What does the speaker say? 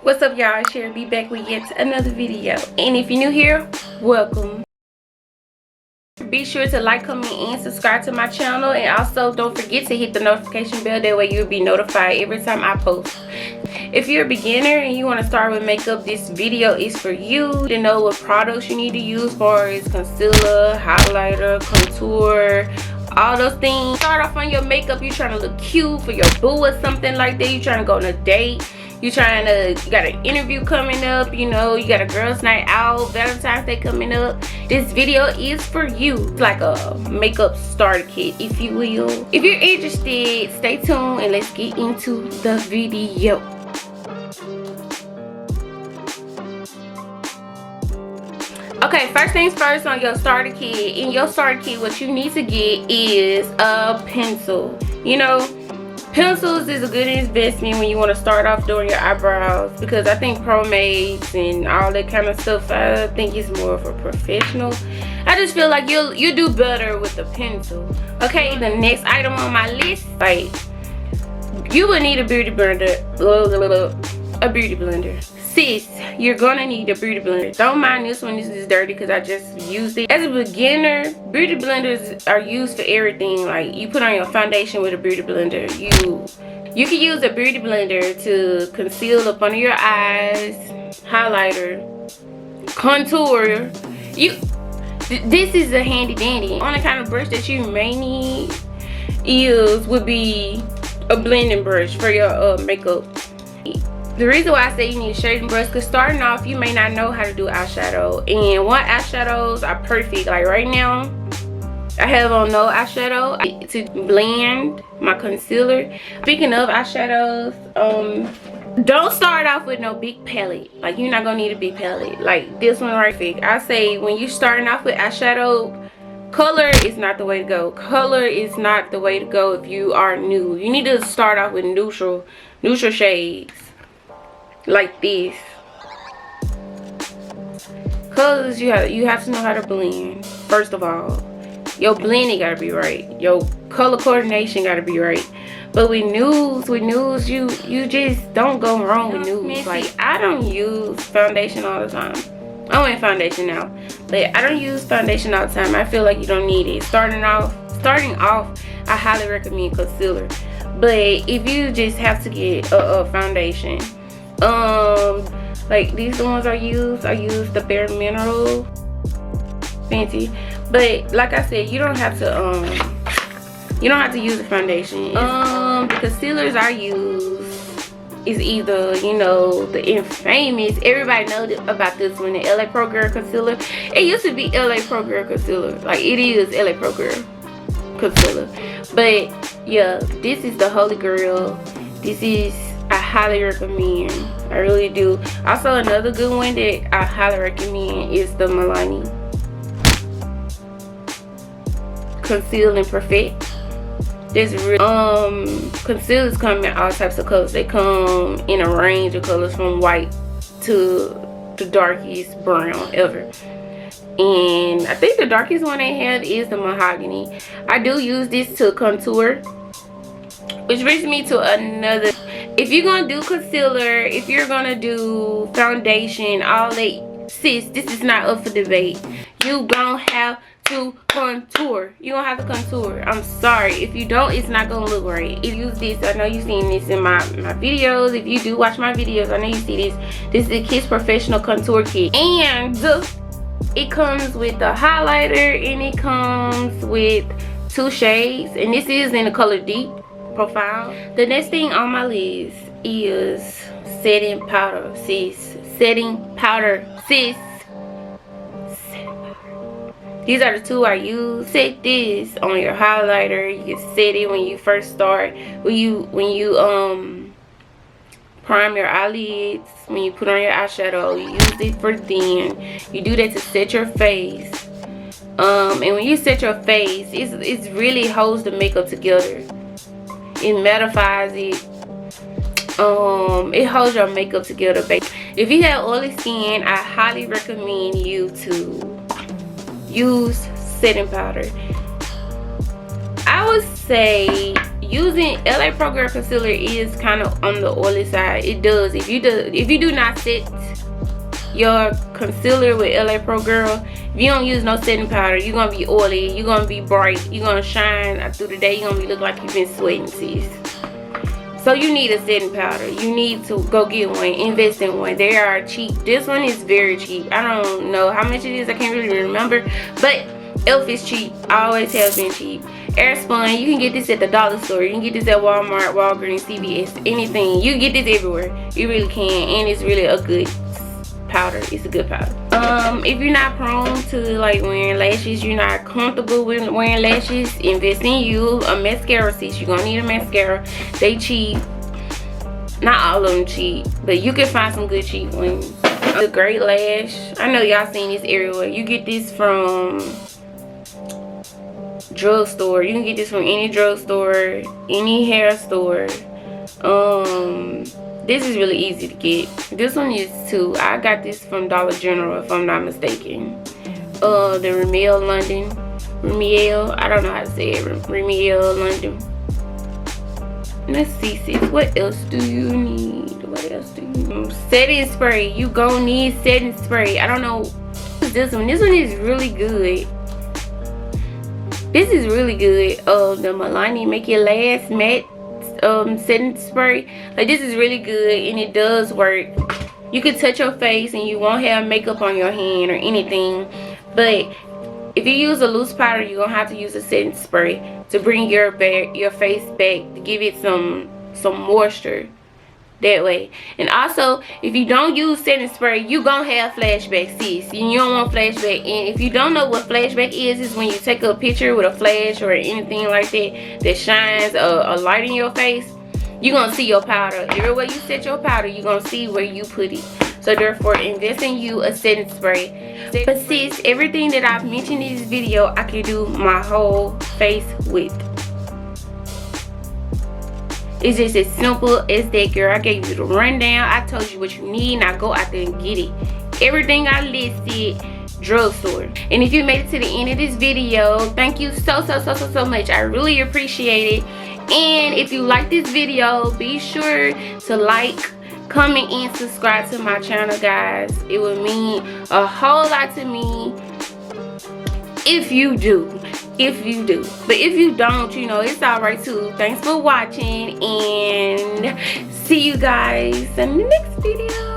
What's up, y'all? SherryB back with yet another video. And if you're new here, welcome. Be sure to like, comment, and subscribe to my channel. And also don't forget to hit the notification bell. That way you'll be notified every time I post. If you're a beginner and you want to start with makeup, this video is for you. To know what products you need to use for is concealer, highlighter, contour, all those things. Start off on your makeup. You're trying to look cute for your boo or something like that. You're trying to go on a date. You got an interview coming up, you know, you got a girls night out, Valentine's Day coming up. This video is for you. It's like a makeup starter kit, if you will. If you're interested, stay tuned and let's get into the video. Okay, first things first, on your starter kit. In your starter kit, what you need to get is a pencil. You know, pencils is a good investment when you want to start off doing your eyebrows, because I think pomades and all that kind of stuff, I think it's more of a professional. I just feel like you do better with the pencil. Okay, the next item on my list, like, you will need a beauty blender. A beauty blender. Sis, you're gonna need a beauty blender. Don't mind this one, this is dirty because I just used it. As a beginner, beauty blenders are used for everything. Like, you put on your foundation with a beauty blender. You can use a beauty blender to conceal up under your eyes, highlighter, contour. This is a handy dandy. Only kind of brush that you may need would be a blending brush for your makeup. The reason why I say you need a shading brush, because starting off you may not know how to do eyeshadow, and one eyeshadows are perfect. Like right now I have on no eyeshadow to blend my concealer. Speaking of eyeshadows, don't start off with no big palette. Like, you're not gonna need a big palette like this one right here. I say when you're starting off with eyeshadow, color is not the way to go. Color is not the way to go if you are new. You need to start off with neutral shades like this. Colors, you have to know how to blend. First of all, your blending gotta be right, your color coordination gotta be right. But with nudes, you just don't go wrong with nudes. Like, I don't use foundation all the time. I'm in foundation now, but I don't use foundation all the time. I feel like you don't need it. Starting off, I highly recommend concealer. But if you just have to get a foundation, like these the ones I use the Bare Mineral fancy. But like I said, you don't have to use a foundation. The concealers I use is either, you know, the infamous, everybody knows about this one, the LaProGirl concealer. It used to be LaProGirl concealer, like it is LaProGirl concealer. But yeah, this is the holy grail. I highly recommend. I really do. Also, another good one that I highly recommend is the Mahogany Conceal and Perfect. This really concealers come in all types of colors. They come in a range of colors from white to the darkest brown ever. And I think the darkest one they have is the Mahogany. I do use this to contour, which brings me to another. If you're gonna do concealer, if you're gonna do foundation, all that, sis, this is not up for debate. You gonna have to contour. You gonna have to contour. I'm sorry, if you don't, it's not gonna look right. If you use this, I know you've seen this in my videos. If you do watch my videos, I know you see this. This is a Kiss Professional Contour Kit, and it comes with a highlighter, and it comes with 2 shades, and this is in the color Deep Profile. The next thing on my list is setting powder, sis. Setting powder, sis. Setting powder. These are the 2 I use. Set this on your highlighter. You can set it when you first start. When you prime your eyelids. When you put on your eyeshadow, you use it for then. You do that to set your face. And when you set your face, it really holds the makeup together. It mattifies it. It holds your makeup together, baby. If you have oily skin, I highly recommend you to use setting powder. I would say using LaProGirl concealer is kind of on the oily side. It does. If you do not set your concealer with LaProGirl, if you don't use no setting powder, you're gonna be oily, you're gonna be bright, you're gonna shine through the day, you're gonna look like you've been sweating, sis. So you need a setting powder. You need to go get one, invest in one. They are cheap. This one is very cheap. I don't know how much it is, I can't really remember, but e.l.f. is cheap. Always has been cheap. Airspun, you can get this at the dollar store. You can get this at Walmart, Walgreens, CVS, anything. You can get this everywhere. You really can, and it's really a good powder. It's a good powder. If you're not prone to like wearing lashes, you're not comfortable with wearing lashes, invest in you a mascara, sis. You're gonna need a mascara. They cheap. Not all of them cheap, but you can find some good cheap ones. A great lash. I know y'all seen this everywhere. You get this from drugstore. You can get this from any drugstore, any hair store. This is really easy to get. This one is too. I got this from Dollar General, if I'm not mistaken. The Rimmel London. Rimmel, I don't know how to say it. Rimmel London. Let's see, sis. What else do you need? What else do you need? Setting spray. You gon' need setting spray. I don't know. This one. This one is really good. This is really good. The Mahogany Make It Last Matte setting spray. Like, this is really good, and it does work. You can touch your face and you won't have makeup on your hand or anything, but if you use a loose powder, you're gonna have to use a setting spray to bring your face back, to give it some moisture that way. And also, if you don't use setting spray, you gonna have flashbacks, sis, and you don't want flashback. And if you don't know what flashback is when you take a picture with a flash or anything like that shines a light in your face, you're gonna see your powder. Everywhere you set your powder, you're gonna see where you put it. So therefore, invest in you a setting spray. But sis, everything that I've mentioned in this video, I can do my whole face with. It's just as simple as that, girl. I gave you the rundown. I told you what you need. Now go out there and get it. Everything I listed, drugstore. And if you made it to the end of this video, thank you so much. I really appreciate it. And if you like this video, be sure to like, comment, and subscribe to my channel, guys. It would mean a whole lot to me if you do. But if you don't, you know, it's alright too. Thanks for watching, and see you guys in the next video.